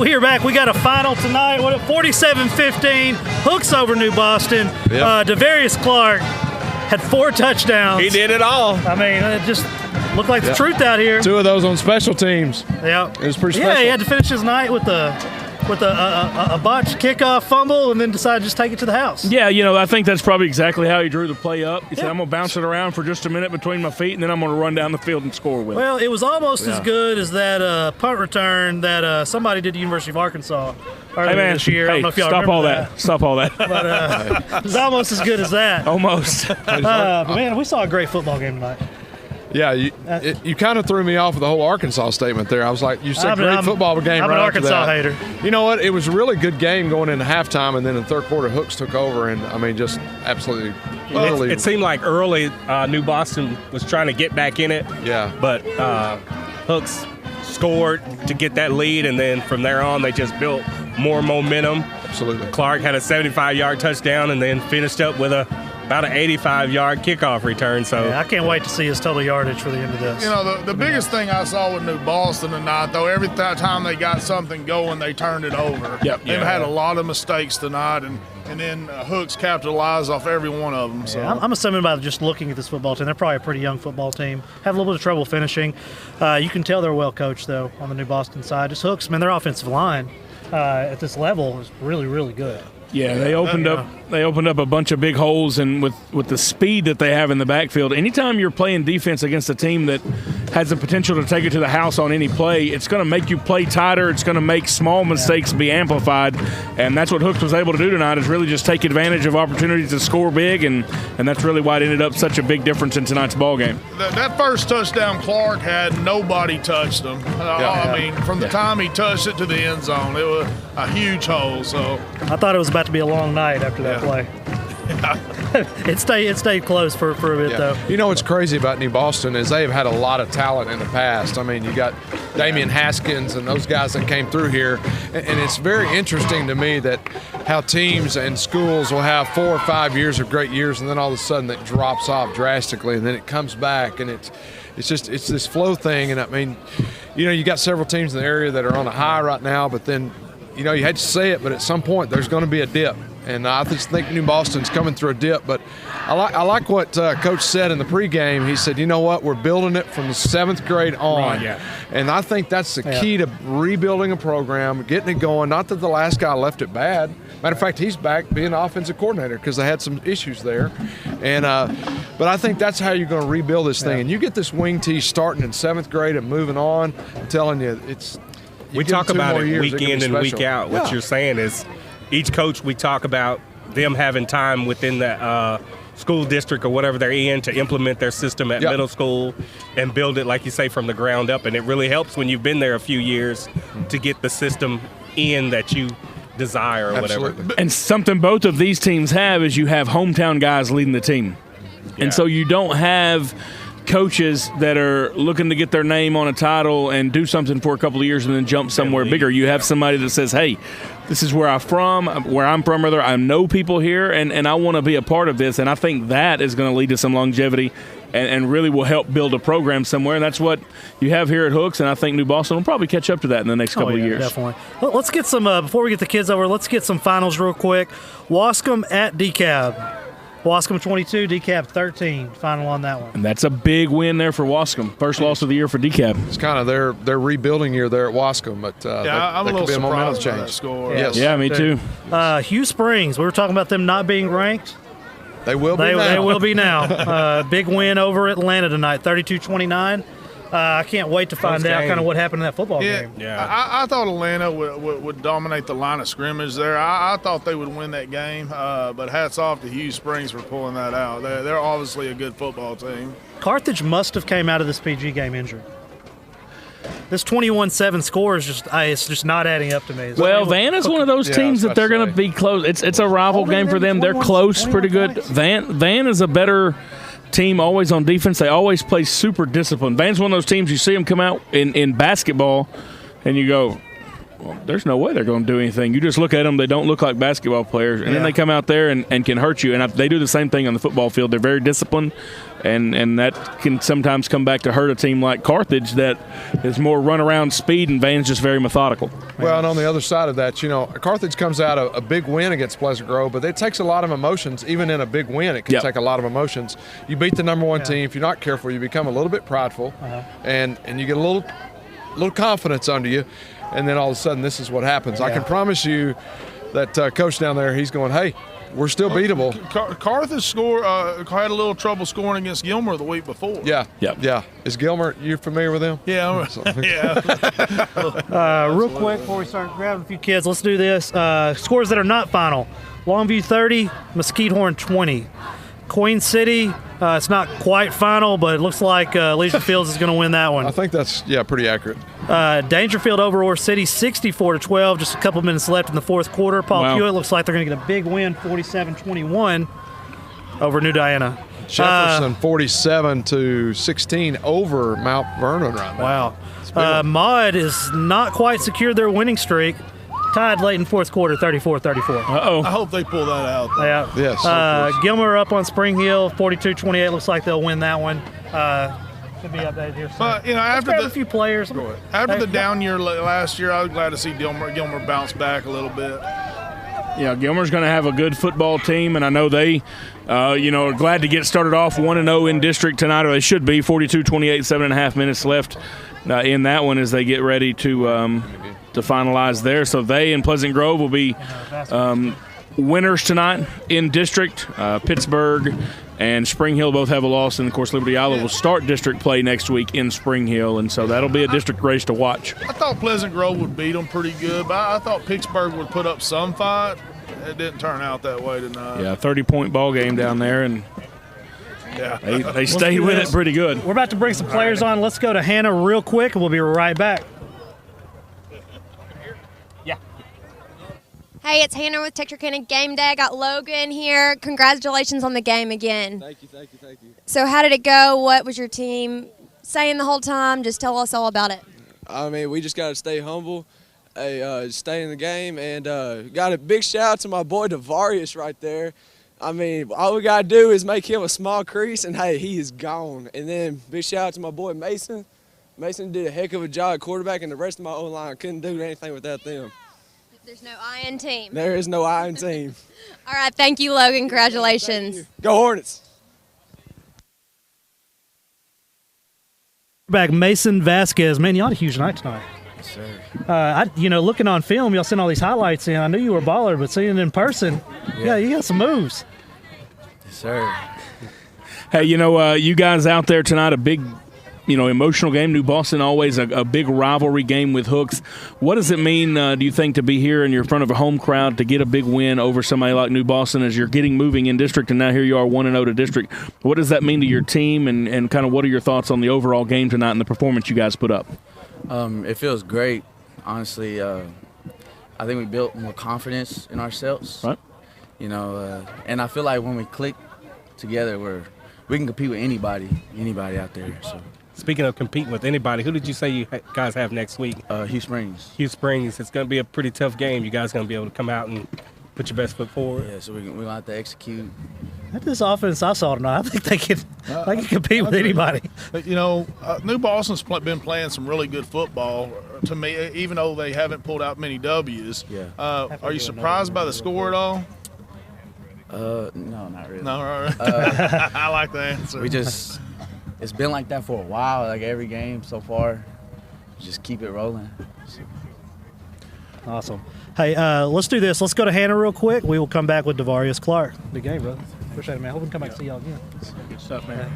We are back. We got a final tonight. What 47-15. Hooks over New Boston. Yep. Devarius Clark had 4 touchdowns. He did it all. I mean, it just looked like the truth out here. 2 of those on special teams. Yeah. It was pretty special. Yeah, he had to finish his night with a botched kickoff fumble and then decide to just take it to the house. Yeah, I think that's probably exactly how he drew the play up. He said, I'm going to bounce it around for just a minute between my feet, and then I'm going to run down the field and score with it. Well, it was almost as good as that punt return that somebody did at the University of Arkansas earlier this year. I don't know if y'all remember that. Stop all that. But it was almost as good as that. Almost. But man, we saw a great football game tonight. Yeah, you kind of threw me off with the whole Arkansas statement there. I was like, you said great football game right after that. I'm an Arkansas hater. You know what? It was a really good game going into halftime, and then in the third quarter, Hooks took over, and, I mean, just absolutely It seemed like early New Boston was trying to get back in it. Yeah. But Hooks scored to get that lead, and then from there on, they just built more momentum. Absolutely. Clark had a 75-yard touchdown and then finished up with about an 85-yard kickoff return. So I can't wait to see his total yardage for the end of this. The biggest thing I saw with New Boston tonight, though, every time they got something going, they turned it over. Yep. They've had a lot of mistakes tonight, and then Hooks capitalized off every one of them. So yeah, I'm assuming by just looking at this football team, they're probably a pretty young football team. Have a little bit of trouble finishing. You can tell they're well coached, though, on the New Boston side. Just Hooks, man, their offensive line at this level is really, really good. Yeah, they opened up a bunch of big holes, and with the speed that they have in the backfield, anytime you're playing defense against a team that has the potential to take it to the house on any play, it's going to make you play tighter. It's going to make small mistakes be amplified, and that's what Hooks was able to do tonight, is really just take advantage of opportunities to score big, and that's really why it ended up such a big difference in tonight's ball game. That first touchdown Clark had, nobody touched him. I mean, from the time he touched it to the end zone, it was a huge hole. So I thought it was about to be a long night after that play. It stayed close for a bit, though. You know what's crazy about New Boston is they've had a lot of talent in the past. I mean, you got Damian Haskins and those guys that came through here. And it's very interesting to me that how teams and schools will have 4 or 5 years of great years, and then all of a sudden it drops off drastically, and then it comes back, and it's this flow thing. And, I mean, you got several teams in the area that are on a high right now, but then, you hate to say it, but at some point there's going to be a dip. And I just think New Boston's coming through a dip. But I like what Coach said in the pregame. He said, you know what, we're building it from the 7th grade on. Right, yeah. And I think that's the key to rebuilding a program, getting it going. Not that the last guy left it bad. Matter of fact, he's back being offensive coordinator because they had some issues there. And but I think that's how you're going to rebuild this thing. And you get this wing tee starting in 7th grade and moving on. I'm telling you, we talk about it week in and week out. What you're saying is each coach, we talk about them having time within the school district or whatever they're in to implement their system at middle school and build it, like you say, from the ground up. And it really helps when you've been there a few years to get the system in that you desire or whatever. And something both of these teams have is you have hometown guys leading the team. Yeah. And so you don't have coaches that are looking to get their name on a title and do something for a couple of years and then jump somewhere bigger. You have somebody that says, hey, this is where I'm from, rather. I know people here, and I want to be a part of this. And I think that is going to lead to some longevity and really will help build a program somewhere. And that's what you have here at Hooks, and I think New Boston will probably catch up to that in the next couple of years. Definitely. Well, let's get some, before we get the kids over, let's get some finals real quick. Wascom at DeKalb. Wascom 22, DeKalb 13. Final on that one. And that's a big win there for Wascom. First loss of the year for DeKalb. It's kind of their rebuilding year there at Wascom, but I'm a little surprised by that score. Yes. Yeah, me too. Hugh Springs, we were talking about them not being ranked. They will be now. They will be now. Big win over Atlanta tonight, 32-29. I can't wait to find out kind of what happened in that football game. Yeah, I thought Atlanta would dominate the line of scrimmage there. I thought they would win that game, but hats off to Hugh Springs for pulling that out. They're obviously a good football team. Carthage must have came out of this PG game injured. This 21-7 score is it's just not adding up to me. Well, Van is one of those teams that they're going to be close. It's a rival game for them. They're close, pretty good. Van is a better team always on defense. They always play super disciplined. Van's one of those teams you see them come out in basketball and you go, well, there's no way they're going to do anything. You just look at them; they don't look like basketball players, and then they come out there and can hurt you. And they do the same thing on the football field. They're very disciplined, and that can sometimes come back to hurt a team like Carthage that is more run around speed, and Van's just very methodical. Well, and on the other side of that, you know, Carthage comes out a big win against Pleasant Grove, but it takes a lot of emotions. Even in a big win, it can take a lot of emotions. You beat the number one team. If you're not careful, you become a little bit prideful, and you get a little confidence under you, and then all of a sudden this is what happens. I can promise you that coach down there, he's going, hey, we're still beatable. Carthage had a little trouble scoring against Gilmer the week before. Yeah. Is Gilmer, you familiar with him? Yeah. Real quick before we start grabbing a few kids, let's do this. Scores that are not final. Longview 30, Mesquite Horn 20. Queen City, it's not quite final, but it looks like Legion Fields is going to win that one. I think that's, pretty accurate. Dangerfield over Ore City, 64-12. Just a couple minutes left in the fourth quarter. Paul Hewitt looks like they're going to get a big win, 47-21 over New Diana. Jefferson, 47-16 over Mount Vernon right now. Wow. Maud has not quite secured their winning streak. Tied late in fourth quarter, 34-34. Uh-oh. I hope they pull that out. Yeah. Yes. Gilmer up on Spring Hill, 42-28. Looks like they'll win that one. Should be updated here soon. But, you know, after a few players. After the down year last year, I was glad to see Gilmer bounce back a little bit. Yeah, Gilmer's going to have a good football team, and I know they, are glad to get started off 1-0 in district tonight, or they should be. 42-28, 7.5 minutes left in that one as they get ready to finalize there. So they and Pleasant Grove will be winners tonight in district. Pittsburgh and Spring Hill both have a loss, and of course Liberty Isle will start district play next week in Spring Hill, and so that'll be a district race to watch. I thought Pleasant Grove would beat them pretty good, but I thought Pittsburgh would put up some fight. It didn't turn out that way tonight. Yeah, 30-point ball game down there, and they stayed with it pretty good. We're about to bring some players on. Let's go to Hannah real quick, and we'll be right back. Hey, it's Hannah with Texarkana Game Day. I got Logan here. Congratulations on the game again. Thank you. So how did it go? What was your team saying the whole time? Just tell us all about it. I mean, we just got to stay humble, stay in the game, and got a big shout out to my boy Devarius right there. I mean, all we got to do is make him a small crease, and, hey, he is gone. And then big shout out to my boy Mason. Mason did a heck of a job at quarterback, and the rest of my O-line couldn't do anything without them. There's no I in team. There is no I in team. All right, thank you, Logan. Congratulations. Go Hornets. Back Mason Vasquez. Man, you had a huge night tonight. Yes, sir. Looking on film, y'all sent all these highlights in. I knew you were a baller, but seeing it in person, you got some moves. Yes, sir. Hey, you guys out there tonight, a big emotional game. New Boston, always a big rivalry game with Hooks. What does it mean, do you think, to be here and you're in front of a home crowd to get a big win over somebody like New Boston as you're getting moving in district, and now here you are 1-0 to district? What does that mean to your team, and kind of what are your thoughts on the overall game tonight and the performance you guys put up? It feels great, honestly. I think we built more confidence in ourselves. Right. And I feel like when we click together, we can compete with anybody out there. So. Speaking of competing with anybody, who did you say you guys have next week? Hugh Springs. Hugh Springs. It's going to be a pretty tough game. You guys going to be able to come out and put your best foot forward? Yeah, so we're going to have to execute. At this offense I saw tonight, I think they can compete with anybody. New Boston's been playing some really good football to me, even though they haven't pulled out many W's. Yeah. Are you surprised by the score at all? No, not really. No, right. I like the answer. It's been like that for a while, like every game so far. Just keep it rolling. Awesome. Hey, let's do this. Let's go to Hannah real quick. We will come back with Devarius Clark. Good game, brother. Appreciate it, man. Hope we can come back and see y'all again. Good stuff, man.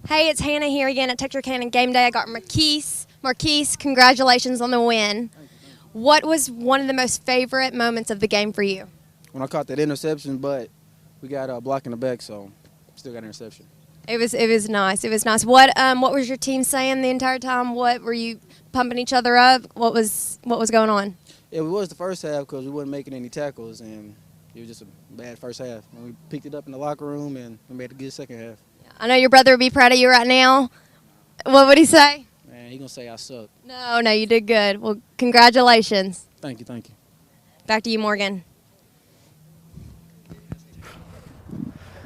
Hey, it's Hannah here again at Texarkana Game Day. I got Marquise. Marquise, congratulations on the win. What was one of the most favorite moments of the game for you? When I caught that interception, but we got a block in the back, so still got an interception. It was nice. It was nice. What was your team saying the entire time? What were you pumping each other up? What was going on? It was the first half because we wasn't making any tackles, and it was just a bad first half. And we picked it up in the locker room, and we made a good second half. I know your brother would be proud of you right now. What would he say? Man, Man, he gonna say I suck. No, you did good. Well, congratulations. Thank you. Back to you, Morgan.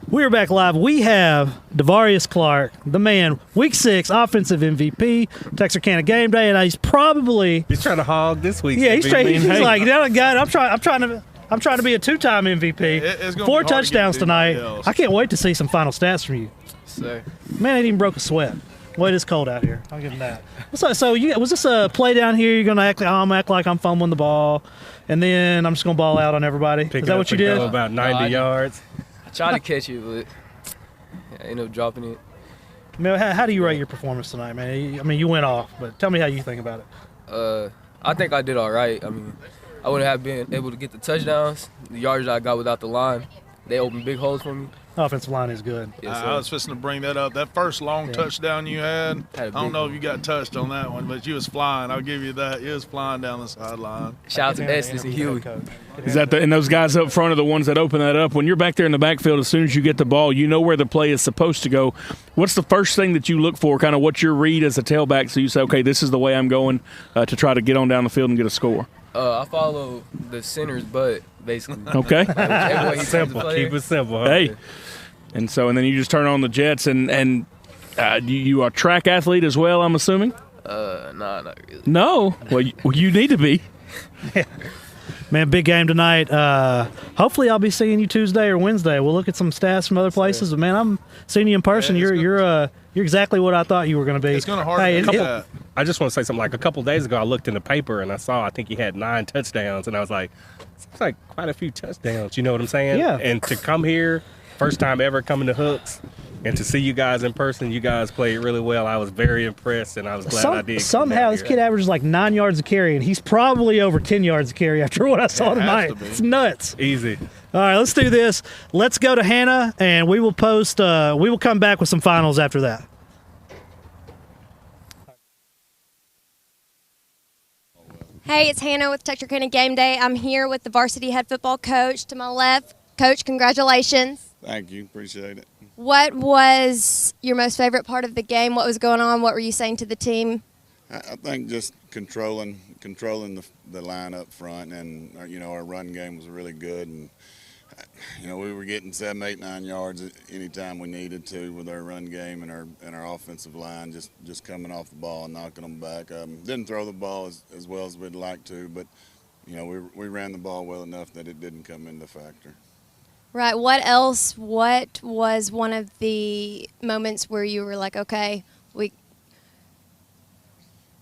We're back live. We have Devarius Clark, the man, Week 6 offensive MVP, Texarkana game day, and he's trying to hog this week. Yeah, he's like, God, I'm trying to be a 2-time MVP. 4 touchdowns tonight. I can't wait to see some final stats from you. Sir. Man, it even broke a sweat. Well, it is cold out here. I'll give him that. So was this a play down here? You're gonna act like I'm fumbling the ball, and then I'm just gonna ball out on everybody. Is that what you did? About 90 yards. I tried to catch it, but I ended up dropping it. Man, how do you rate your performance tonight, man? I mean, you went off, but tell me how you think about it. I think I did all right. I mean, I wouldn't have been able to get the touchdowns. The yards I got without the line, they opened big holes for me. Offensive line is good. Yes, I was fixing to bring that up. That first long touchdown you had, I don't know if you got touched on that one, but you was flying. I'll give you that. You was flying down the sideline. Shout out to Estes and Huey. Is that and those guys up front are the ones that open that up? When you're back there in the backfield, as soon as you get the ball, you know where the play is supposed to go. What's the first thing that you look for, kind of what's your read as a tailback, so you say, okay, this is the way I'm going to try to get on down the field and get a score? I follow the center's butt, basically. Okay. Simple. Keep it simple. Huh? Hey. And then you just turn on the jets, and you are a track athlete as well, I'm assuming? Nah, not really. No? Well, you need to be. Man, big game tonight. Hopefully I'll be seeing you Tuesday or Wednesday. We'll look at some stats from other places. But, man, I'm seeing you in person. Yeah, you're exactly what I thought you were going to be. It's going to hard that. I just want to say something. Like a couple days ago, I looked in the paper, and I think he had 9 touchdowns, and I was like, it's like quite a few touchdowns. You know what I'm saying? Yeah. And to come here, first time ever coming to Hooks, and to see you guys in person, you guys played really well. I was very impressed, and I was glad I did. Somehow this kid averages like 9 yards a carry, and he's probably over 10 yards a carry after what I saw tonight. It's nuts. Easy. All right, let's do this. Let's go to Hannah, and we will post. We will come back with some finals after that. Hey, it's Hannah with Texarkana Game Day. I'm here with the varsity head football coach to my left. Coach, congratulations. Thank you. Appreciate it. What was your most favorite part of the game? What was going on? What were you saying to the team? I think just controlling the line up front, and our run game was really good, and we were getting 7, 8, 9 yards anytime we needed to with our run game and our offensive line, just coming off the ball and knocking them back. Didn't throw the ball as well as we'd like to, but we ran the ball well enough that it didn't come into factor. Right. What else? What was one of the moments where you were like, okay,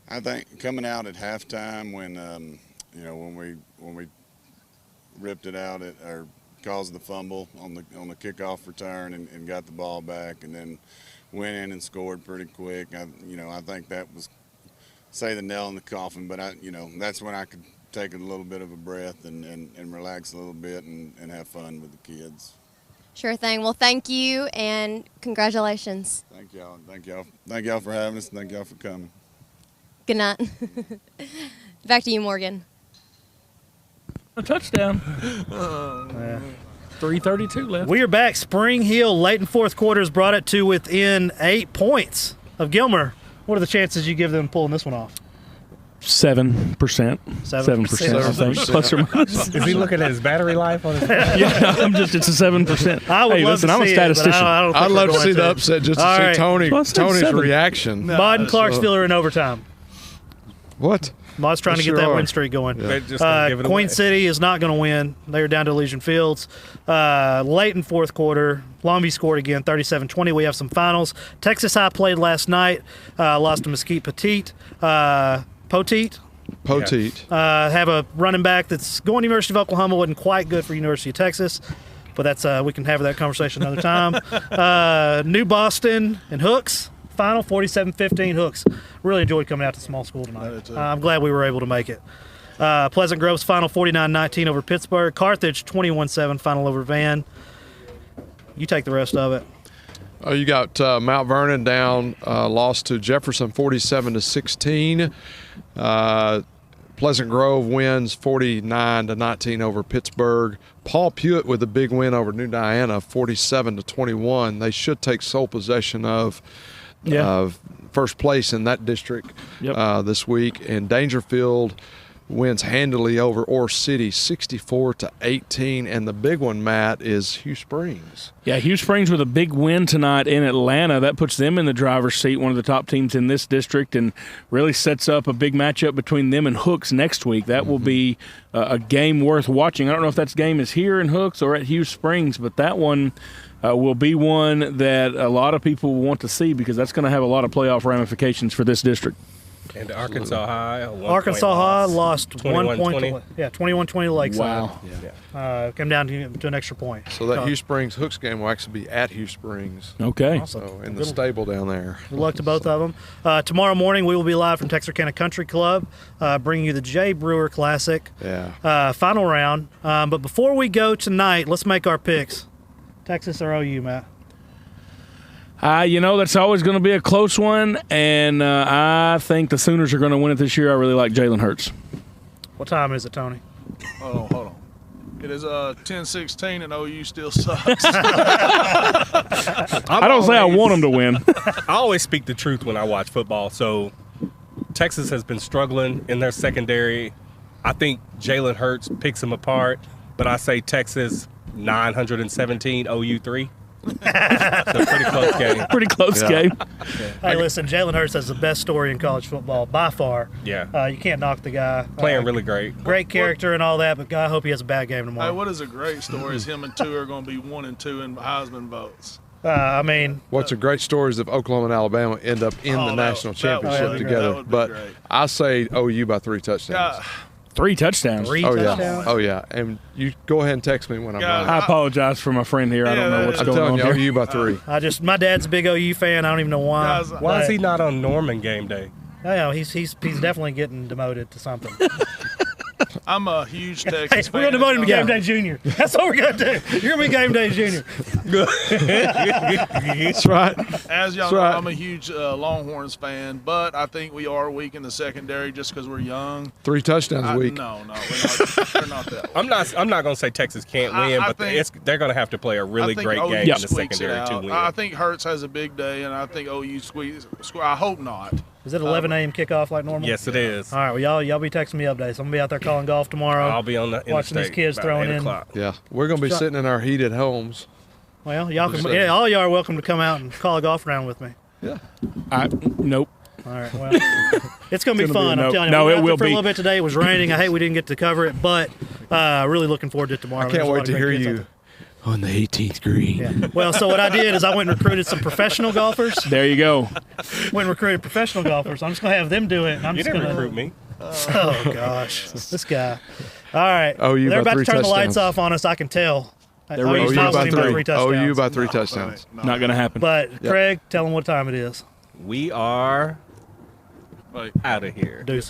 I think coming out at halftime when we ripped it out or caused the fumble on the kickoff return and got the ball back, and then went in and scored pretty quick. I think that was the nail in the coffin. But that's when I could take a little bit of a breath and relax a little bit and have fun with the kids. Sure thing. Well, thank you and congratulations. Thank y'all. Thank y'all for having us. Thank y'all for coming. Good night. Back to you, Morgan. A touchdown. 3:32 left. We are back. Spring Hill late in fourth quarters brought it to within 8 points of Gilmer. What are the chances you give them pulling this one off? 7%. 7%, I think. Plus or minus. Is he looking at his battery life on his Yeah, it's a 7%. I would love to I'm a see statistician. I'd love to see the upset just to see Tony's reaction. Bud and Clarksville are in overtime. What? Mod's trying to get that win streak going. Yeah. Queen City is not going to win. They are down to Elysian Fields. Late in fourth quarter, Longview scored again, 37-20. We have some finals. Texas High played last night, lost to Mesquite Poteet. Have a running back that's going to University of Oklahoma. Wasn't quite good for University of Texas, but that's we can have that conversation another time. New Boston and Hooks. Final 47-15 Hooks. Really enjoyed coming out to small school tonight. I'm glad we were able to make it. Pleasant Grove's final 49-19 over Pittsburgh. Carthage 21-7 final over Van. You take the rest of it. You got Mount Vernon down, lost to Jefferson 47-16. Pleasant Grove wins 49-19 over Pittsburgh. Paul Pewitt with a big win over New Diana, 47-21. They should take sole possession of first place in that district this week. And Dangerfield wins handily over Ore City 64-18. And the big one, Matt, is Hugh Springs. Yeah, Hugh Springs with a big win tonight in Atlanta. That puts them in the driver's seat, one of the top teams in this district, and really sets up a big matchup between them and Hooks next week. That will be a game worth watching. I don't know if that game is here in Hooks or at Hugh Springs, but that one will be one that a lot of people will want to see because that's going to have a lot of playoff ramifications for this district. And Arkansas High. Arkansas High lost 1 point. 21-20. Yeah, 21-20 Lakeside. Wow. Came down to an extra point. So that Hugh Springs Hooks game will actually be at Hugh Springs. Okay. Awesome. So in the stable down there. Good luck to both of them. Tomorrow morning we will be live from Texarkana Country Club, bringing you the Jay Brewer Classic. Yeah. Final round. But before we go tonight, let's make our picks. Texas or OU, Matt? That's always going to be a close one, and I think the Sooners are going to win it this year. I really like Jalen Hurts. What time is it, Tony? Hold on. It is 10-16, and OU still sucks. I don't say I want them to win. I always speak the truth when I watch football. So Texas has been struggling in their secondary. I think Jalen Hurts picks them apart, but I say Texas 917, OU 3. It's a pretty close game. Pretty close game. Hey, listen, Jalen Hurts has the best story in college football by far. Yeah. You can't knock the guy. Playing really great. Great character and all that, but God, I hope he has a bad game tomorrow. Hey, what is a great story is him and Tua are going to be 1 and 2 in Heisman votes. What's a great story is if Oklahoma and Alabama end up in the national championship together. But I say OU by 3 touchdowns. 3 touchdowns. Touchdowns? Oh, yeah. And you go ahead and text me when I'm right. I apologize for my friend here. I don't know what's going on I'm telling here. you, OU by 3. My dad's a big OU fan. I don't even know why. Why is he not on Norman game day? He's definitely getting demoted to something. I'm a huge Texas fan. We're going to demote him to Game Day Junior. That's what we're going to do. You're going to be Game Day Junior. That's right. As y'all know, I'm a huge Longhorns fan, but I think we are weak in the secondary just because we're young. 3 touchdowns a week. No, we're not that. I'm not going to say Texas can't win, but they're going to have to play a really great game in the secondary to win. I think Hurts has a big day, and I think OU squeeze. I hope not. Is it 11 a.m. kickoff like normal? Yes, it is. All right, well, y'all be texting me updates. I'm going to be out there calling golf tomorrow. I'll be on the watching these kids throwing in. Yeah, we're going to be sitting in our heated homes. Well, all y'all are welcome to come out and call a golf round with me. Yeah. Nope. All right, well, it's going to be fun. I'm telling you. No, we it will for be. a little bit today. It was raining. I hate we didn't get to cover it, but really looking forward to it tomorrow. I can't wait to hear you on the 18th green. Yeah. Well, so what I did is I went and recruited some professional golfers. There you go. Went and recruited professional golfers. I'm just going to have them do it. And I'm You just didn't going to recruit me. Oh, gosh. This guy. All right. OU They're by about 3 to turn the lights touchdowns. off on us. I can tell. They're OU by 3. touchdowns. OU by 3 touchdowns. Not going to happen. But, Craig, tell them what time it is. We are out of here. Deuces.